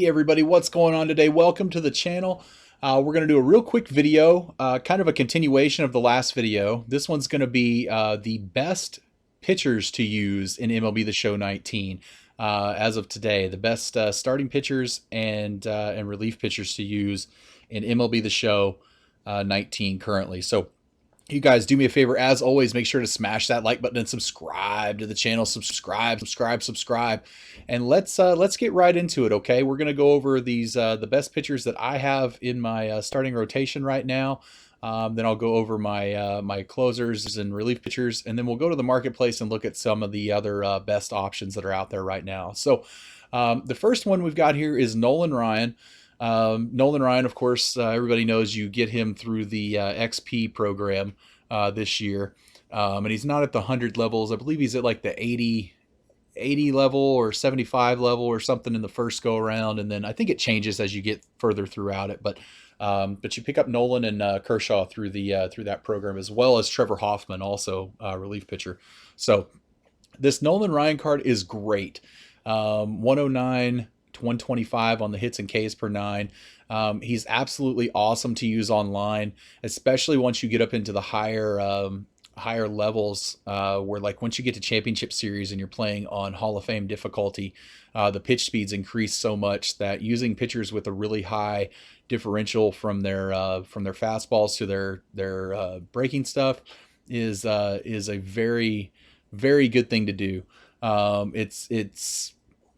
Hey everybody, what's going on today? Welcome to the channel. We're going to do a real quick video, kind of a continuation of the last video. This one's going to be the best pitchers to use in MLB The Show 19 as of today. The best starting pitchers and relief pitchers to use in MLB The Show 19 currently. So you guys do me a favor, as always, make sure to smash that like button and subscribe to the channel. Subscribe, and let's get right into it. Okay, we're gonna go over these the best pitchers that I have in my starting rotation right now. Then I'll go over my closers and relief pitchers, and then we'll go to the marketplace and look at some of the other best options that are out there right now. So the first one we've got here is Nolan Ryan. Nolan Ryan, of course, everybody knows you get him through the XP program this year. And he's not at the 100 levels. I believe he's at like the 80 level or 75 level or something in the first go around. And then I think it changes as you get further throughout it. But you pick up Nolan and Kershaw through that program, as well as Trevor Hoffman, also relief pitcher. So this Nolan Ryan card is great. 109 to 125 on the hits and Ks per nine. He's absolutely awesome to use online, especially once you get up into the higher levels, where like once you get to championship series and you're playing on Hall of Fame difficulty, the pitch speeds increase so much that using pitchers with a really high differential from their fastballs to their breaking stuff is a very, very good thing to do. It's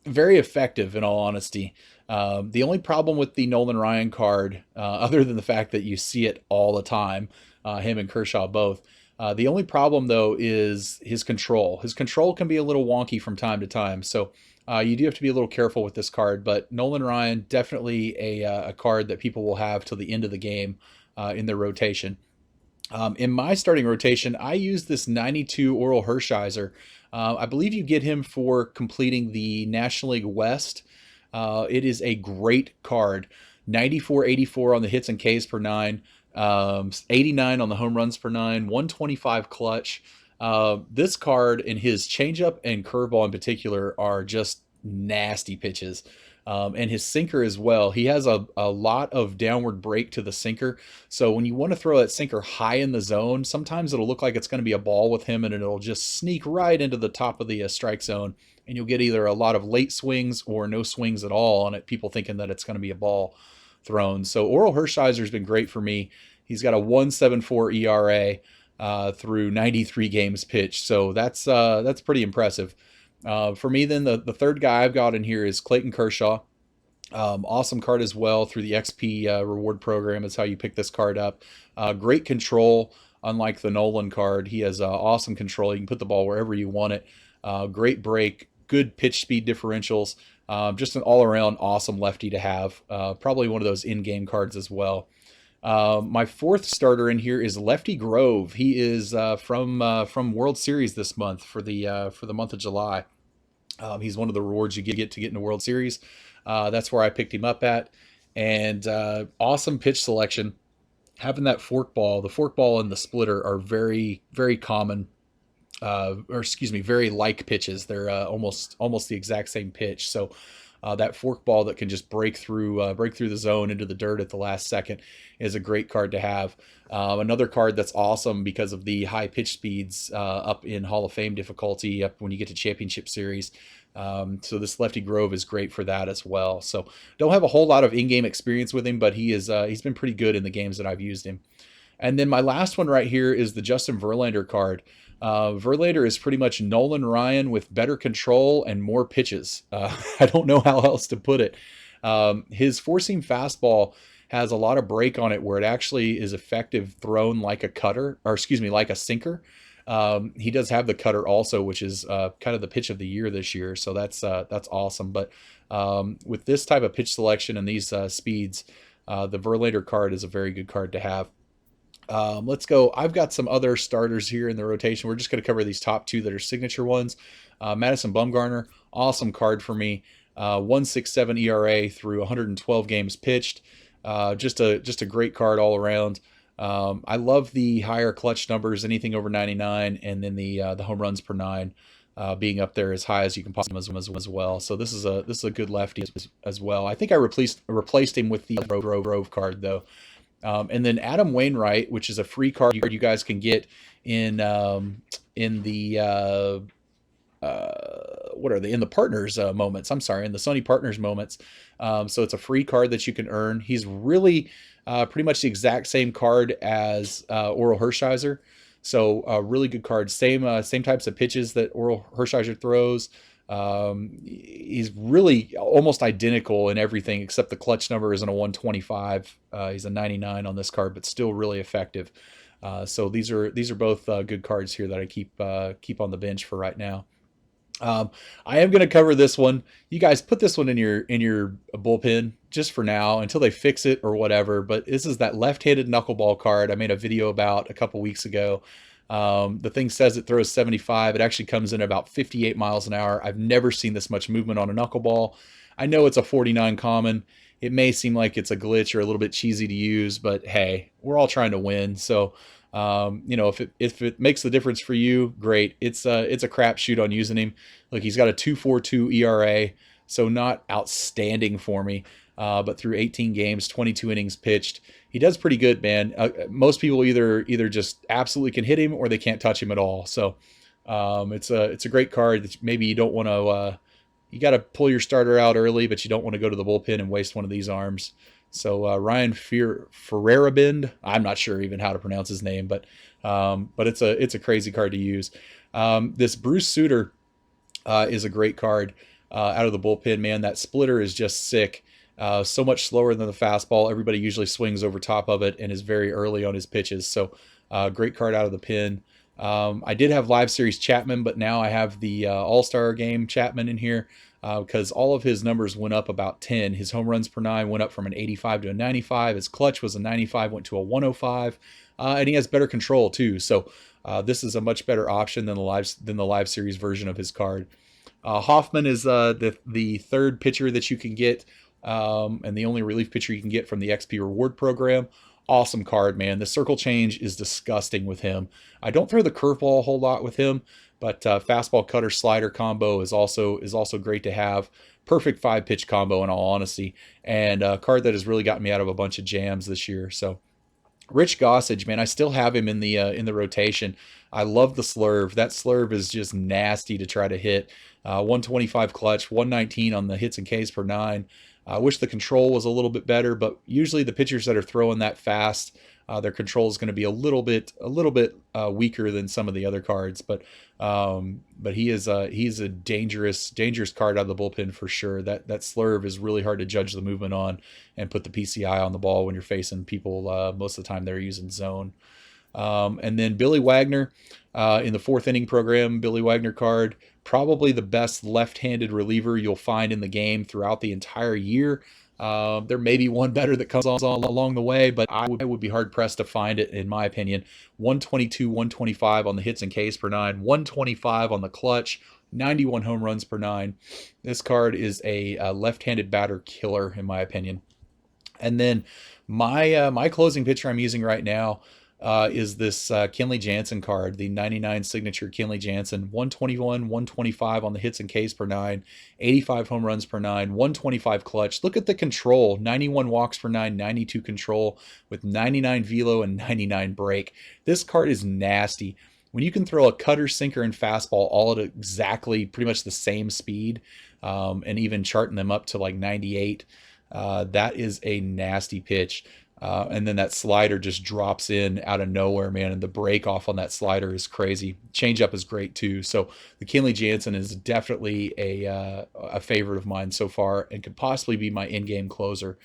very effective, in all honesty. The only problem with the Nolan Ryan card, other than the fact that you see it all the time, him and Kershaw both, the only problem though is his control. His control can be a little wonky from time to time, so you do have to be a little careful with this card. But Nolan Ryan, definitely a card that people will have till the end of the game in their rotation. In my starting rotation, I use this 92 Oral Hershiser. I believe you get him for completing the National League West. It is a great card. 94-84 on the hits and Ks per nine, 89 on the home runs per nine, 125 clutch. This card and his changeup and curveball in particular are just nasty pitches. And his sinker as well. He has a lot of downward break to the sinker. So when you want to throw that sinker high in the zone, sometimes it'll look like it's going to be a ball with him, and it'll just sneak right into the top of the strike zone. And you'll get either a lot of late swings or no swings at all on it, people thinking that it's going to be a ball thrown. So Oral Hershiser's been great for me. He's got a 1.74 ERA through 93 games pitched. So that's pretty impressive. For me, then, the third guy I've got in here is Clayton Kershaw. Awesome card as well through the XP reward program is how you pick this card up. Great control, unlike the Nolan card. He has awesome control. You can put the ball wherever you want it. Great break, good pitch speed differentials. Just an all-around awesome lefty to have. Probably one of those in-game cards as well. My fourth starter in here is Lefty Grove. He is from World Series this month for the month of July. He's one of the rewards you get to get into World Series. That's where I picked him up at, and awesome pitch selection. Having that the fork ball and the splitter are very, very common, very like pitches. They're almost the exact same pitch. So that fork ball that can just break through the zone into the dirt at the last second is a great card to have. Another card that's awesome because of the high pitch speeds up in Hall of Fame difficulty up when you get to championship series. So this Lefty Grove is great for that as well. So don't have a whole lot of in-game experience with him, but he's been pretty good in the games that I've used him. And then my last one right here is the Justin Verlander card. Verlander is pretty much Nolan Ryan with better control and more pitches. I don't know how else to put it. His four-seam fastball has a lot of break on it where it actually is effective thrown like a cutter, or like a sinker. He does have the cutter also, which is kind of the pitch of the year this year. So that's awesome. But with this type of pitch selection and these speeds, the Verlander card is a very good card to have. Let's go. I've got some other starters here in the rotation. We're just going to cover these top two that are signature ones. Madison Bumgarner, awesome card for me. 1.67 ERA through 112 games pitched. Just a great card all around. I love the higher clutch numbers, anything over 99, and then the home runs per nine. being up there as high as you can possibly as well. So this is a good lefty as well. I think I replaced him with the Grove card though. And then Adam Wainwright, which is a free card you guys can get in the what are they in the partners moments? I'm sorry, in the Sony partners moments. So it's a free card that you can earn. He's really pretty much the exact same card as Oral Hershiser. So a really good card. Same types of pitches that Oral Hershiser throws. He's really almost identical in everything except the clutch number isn't a 125. He's a 99 on this card, but still really effective. So these are both good cards here that I keep on the bench for right now. I am going to cover this one. You guys put this one in your bullpen just for now until they fix it or whatever. But this is that left-handed knuckleball card I made a video about a couple weeks ago. The thing says it throws 75. It actually comes in about 58 miles an hour. I've never seen this much movement on a knuckleball. I know it's a 49 common. It may seem like it's a glitch or a little bit cheesy to use, but hey, we're all trying to win. So if it makes the difference for you, great. It's a crapshoot on using him. Look, he's got a 2.42 ERA, so not outstanding for me. But through 18 games, 22 innings pitched, he does pretty good, man. Most people either just absolutely can hit him or they can't touch him at all. So it's a great card that maybe you don't want to. You got to pull your starter out early, but you don't want to go to the bullpen and waste one of these arms. So Ryan Ferrerabend, I'm not sure even how to pronounce his name, but it's a crazy card to use. This Bruce Sutter is a great card out of the bullpen, man. That splitter is just sick. So much slower than the fastball. Everybody usually swings over top of it and is very early on his pitches. So great card out of the pen. I did have Live Series Chapman, but now I have the All-Star Game Chapman in here because all of his numbers went up about 10. His home runs per 9 went up from an 85 to a 95. His clutch was a 95, went to a 105, and he has better control too. So this is a much better option than the Live Series version of his card. Hoffman is the third pitcher that you can get, and the only relief pitcher you can get from the XP Reward Program. Awesome card, man. The circle change is disgusting with him. I don't throw the curveball a whole lot with him, but fastball cutter slider combo is also great to have. Perfect 5-pitch combo in all honesty, and a card that has really gotten me out of a bunch of jams this year. So Rich Gossage, man, I still have him in the rotation. I love the slurve. That slurve is just nasty to try to hit. 125 clutch, 119 on the hits and Ks per 9. I wish the control was a little bit better, but usually the pitchers that are throwing that fast, their control is going to be a little bit weaker than some of the other cards. But he's a dangerous card out of the bullpen for sure. That slurve is really hard to judge the movement on and put the PCI on the ball when you're facing people. Most of the time they're using zone. And then Billy Wagner in the 4th inning program, Billy Wagner card, probably the best left-handed reliever you'll find in the game throughout the entire year. There may be one better that comes on along the way, but I would be hard-pressed to find it, in my opinion. 122, 125 on the hits and Ks per 9, 125 on the clutch, 91 home runs per 9. This card is a left-handed batter killer, in my opinion. And then my closing pitcher I'm using right now is this Kenley Jansen card, the 99 signature Kenley Jansen, 121, 125 on the hits and Ks per 9, 85 home runs per 9, 125 clutch. Look at the control, 91 walks per 9, 92 control with 99 velo and 99 break. This card is nasty. When you can throw a cutter, sinker, and fastball all at exactly pretty much the same speed, and even charting them up to like 98, that is a nasty pitch. And then that slider just drops in out of nowhere, man. And the break off on that slider is crazy. Changeup is great too. So the Kenley Jansen is definitely a favorite of mine so far and could possibly be my in-game closer.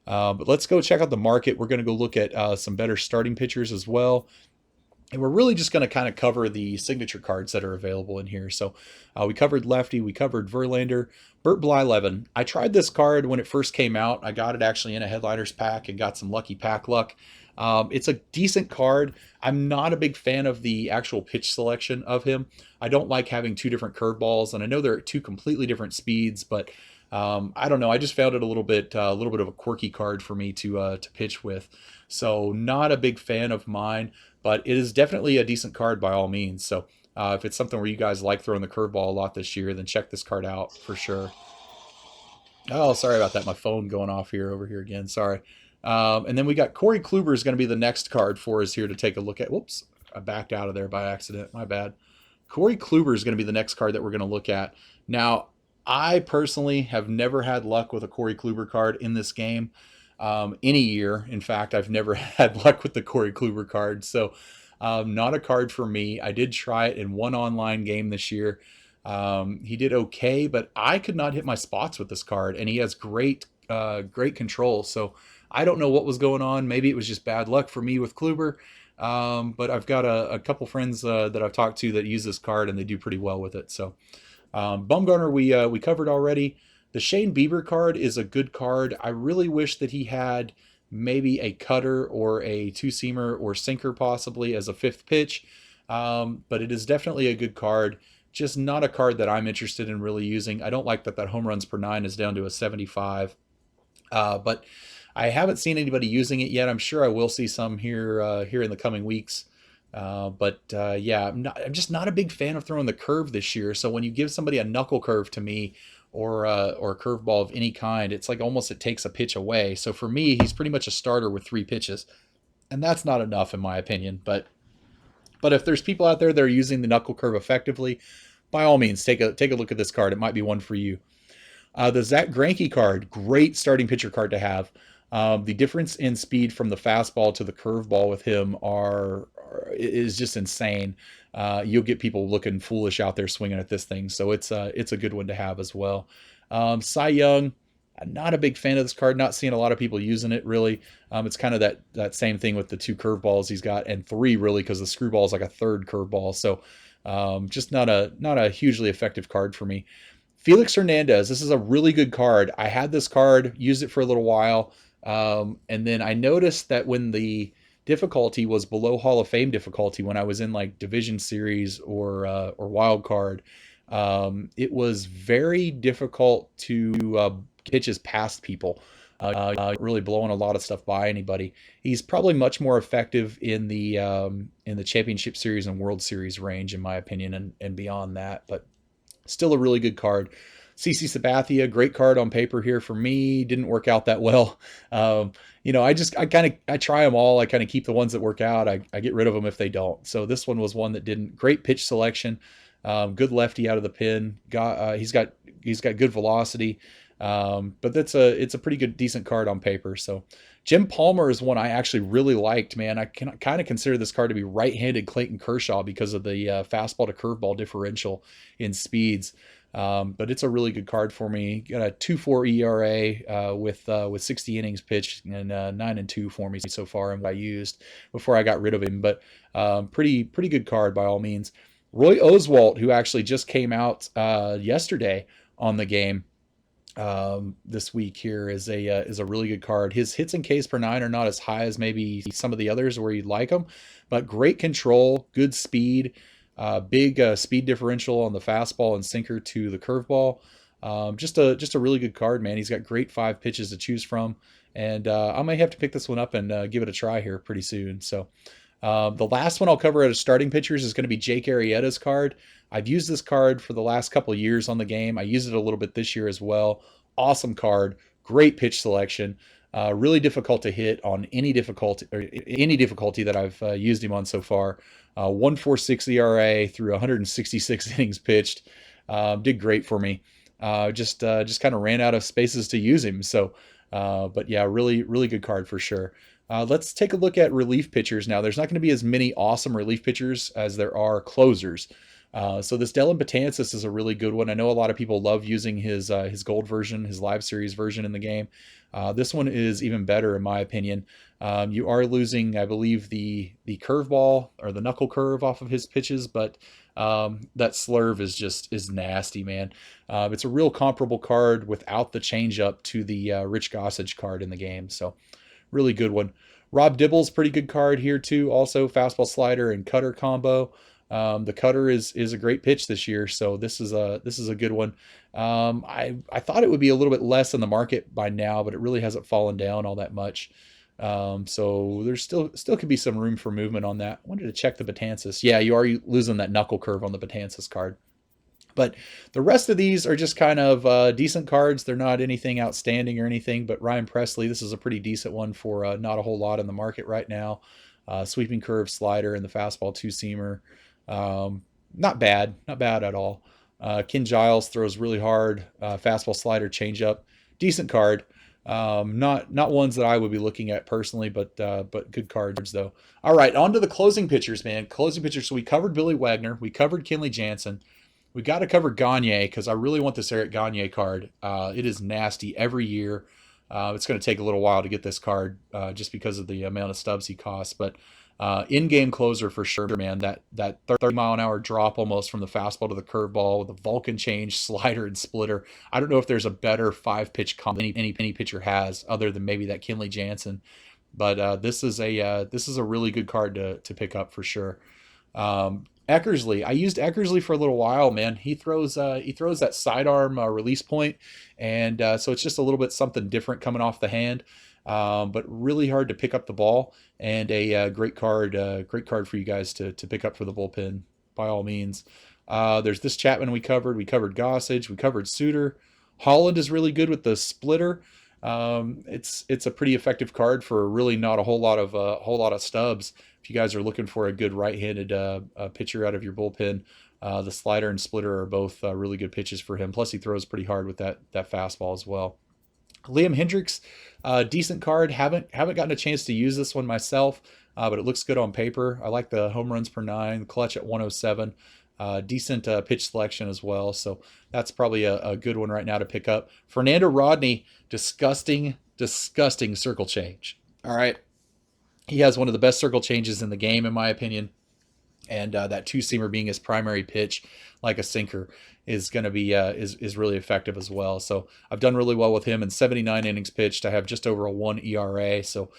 But let's go check out the market. We're going to go look at some better starting pitchers as well. And we're really just going to kind of cover the signature cards that are available in here. So we covered lefty, we covered Verlander, Bert Blyleven. I tried this card when it first came out. I got it actually in a Headliners pack and got some lucky pack luck. It's a decent card. I'm not a big fan of the actual pitch selection of him. I don't like having two different curveballs, and I know they're at two completely different speeds, but I don't know. I just found it a little bit of a quirky card for me to pitch with. So not a big fan of mine, but it is definitely a decent card by all means. So If it's something where you guys like throwing the curveball a lot this year, then check this card out for sure. Oh, sorry about that. My phone going off here over here again. Sorry. And then we got Corey Kluber is going to be the next card for us here to take a look at. Whoops, I backed out of there by accident. My bad. Corey Kluber is going to be the next card that we're going to look at. Now, I personally have never had luck with a Corey Kluber card in this game. Any year, in fact, I've never had luck with the Corey Kluber card. So, not a card for me. I did try it in one online game this year. He did okay, but I could not hit my spots with this card, and he has great control. So I don't know what was going on. Maybe it was just bad luck for me with Kluber. But I've got a couple friends that I've talked to that use this card, and they do pretty well with it. So Bumgarner we covered already. The Shane Bieber card is a good card. I really wish that he had maybe a cutter or a two-seamer or sinker possibly as a fifth pitch. But it is definitely a good card. Just not a card that I'm interested in really using. I don't like that home runs per nine is down to a 75. But I haven't seen anybody using it yet. I'm sure I will see some here in the coming weeks. Yeah, I'm just not a big fan of throwing the curve this year. So when you give somebody a knuckle curve to me, or a curveball of any kind, it's like almost it takes a pitch away. So for me, he's pretty much a starter with three pitches, and that's not enough in my opinion. But if there's people out there that are using the knuckle curve effectively, by all means, take a look at this card. It might be one for you. The Zach Greinke card, great starting pitcher card to have. The difference in speed from the fastball to the curveball with him is just insane. You'll get people looking foolish out there swinging at this thing, so it's a good one to have as well. Cy Young, I'm not a big fan of this card. Not seeing a lot of people using it really. It's kind of that same thing with the two curveballs he's got, and three really because the screwball is like a third curveball. So just not a hugely effective card for me. Felix Hernandez, this is a really good card. I had this card, used it for a little while, and then I noticed that when the difficulty was below Hall of Fame difficulty, when I was in like Division Series or Wild Card, it was very difficult to pitches past people, really blowing a lot of stuff by anybody. He's probably much more effective in the Championship Series and World Series range, in my opinion, and beyond that. But still a really good card. CC Sabathia, great card on paper here for me. Didn't work out that well. I try them all. I kind of keep the ones that work out. I get rid of them if they don't. So this one was one that didn't. Great pitch selection. Good lefty out of the pin. He's got good velocity. But it's a pretty good, decent card on paper. So Jim Palmer is one I actually really liked, man. I can kind of consider this card to be right-handed Clayton Kershaw because of the fastball to curveball differential in speeds. But it's a really good card for me. Got a 2.4 ERA with 60 innings pitched, and 9-2 for me so far, and what I used before I got rid of him. But pretty good card by all means. Roy Oswalt, who actually just came out yesterday on the game this week here, is a really good card. His hits and Ks per nine are not as high as maybe some of the others where you'd like them, but great control, good speed, big speed differential on the fastball and sinker to the curveball. Just a really good card, man. He's got great 5 pitches to choose from, and I might have to pick this one up and give it a try here pretty soon. So the last one I'll cover as starting pitchers is going to be Jake Arrieta's card. I've used this card for the last couple of years on the game. I used it a little bit this year as well. Awesome card, great pitch selection, really difficult to hit on any difficulty that I've used him on so far. 1.46 ERA through 166 innings pitched. Did great for me. Just kind of ran out of spaces to use him. So, but yeah, really good card for sure. Let's take a look at relief pitchers now. There's not going to be as many awesome relief pitchers as there are closers. So this Dellin Betances is a really good one. I know a lot of people love using his gold version, his live series version in the game. This one is even better in my opinion. You are losing, I believe, the curveball or the knuckle curve off of his pitches, but that slurve is nasty, man. It's a real comparable card without the changeup to the Rich Gossage card in the game. So really good one. Rob Dibble's pretty good card here too. Also fastball slider and cutter combo. The cutter is a great pitch this year, so this is a good one. I thought it would be a little bit less in the market by now, but it really hasn't fallen down all that much. So there's still could be some room for movement on that. I wanted to check the Betances. Yeah, you are losing that knuckle curve on the Betances card. But the rest of these are just kind of decent cards. They're not anything outstanding or anything. But Ryan Presley, this is a pretty decent one for not a whole lot in the market right now. Sweeping curve slider and the fastball two-seamer. Not bad. Not bad at all. Ken Giles throws really hard. Fastball slider changeup. Decent card. Not ones that I would be looking at personally, but good cards though. All right, on to the closing pitchers, man. Closing pitchers. So we covered Billy Wagner. We covered Kenley Jansen. We got to cover Gagne because I really want this Eric Gagne card. It is nasty every year. It's going to take a little while to get this card just because of the amount of stubs he costs. But in-game closer for sure, man. That 30-mile-an-hour drop almost from the fastball to the curveball with the Vulcan change, slider, and splitter. I don't know if there's a better 5-pitch combo any pitcher has other than maybe that Kenley Jansen. But this is a really good card to pick up for sure. Eckersley. I used Eckersley for a little while, man. He throws that sidearm release point, and so it's just a little bit something different coming off the hand, but really hard to pick up the ball. And a great card for you guys to pick up for the bullpen by all means. There's this Chapman we covered. We covered Gossage. We covered Suter. Holland is really good with the splitter. It's a pretty effective card for really not a whole lot of stubs. If you guys are looking for a good right-handed pitcher out of your bullpen, the slider and splitter are both really good pitches for him. Plus, he throws pretty hard with that fastball as well. Liam Hendriks, decent card. Haven't gotten a chance to use this one myself, but it looks good on paper. I like the home runs per 9, clutch at 107. Decent pitch selection as well. So that's probably a good one right now to pick up. Fernando Rodney, disgusting circle change. All right. He has one of the best circle changes in the game, in my opinion. And that two-seamer being his primary pitch, like a sinker, is going to be is really effective as well. So I've done really well with him in 79 innings pitched. I have just over a 1 ERA. So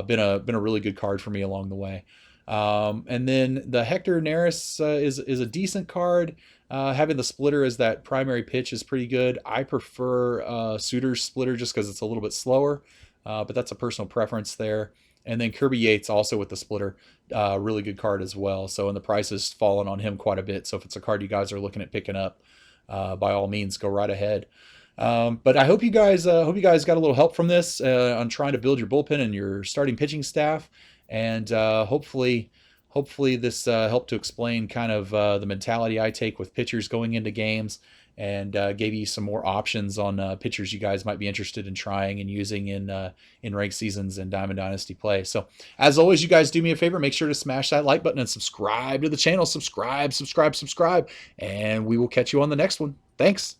been a really good card for me along the way. And then the Hector Neris is a decent card. Having the splitter as that primary pitch is pretty good. I prefer Suter's splitter just because it's a little bit slower, but that's a personal preference there. And then Kirby Yates also with the splitter, really good card as well. So, and the price has fallen on him quite a bit. So if it's a card you guys are looking at picking up, by all means, go right ahead. But I hope you guys got a little help from this on trying to build your bullpen and your starting pitching staff. And hopefully this helped to explain kind of the mentality I take with pitchers going into games, and gave you some more options on pitchers you guys might be interested in trying and using in ranked seasons and Diamond Dynasty play. So as always, you guys do me a favor, make sure to smash that like button and subscribe to the channel. Subscribe, and we will catch you on the next one. Thanks.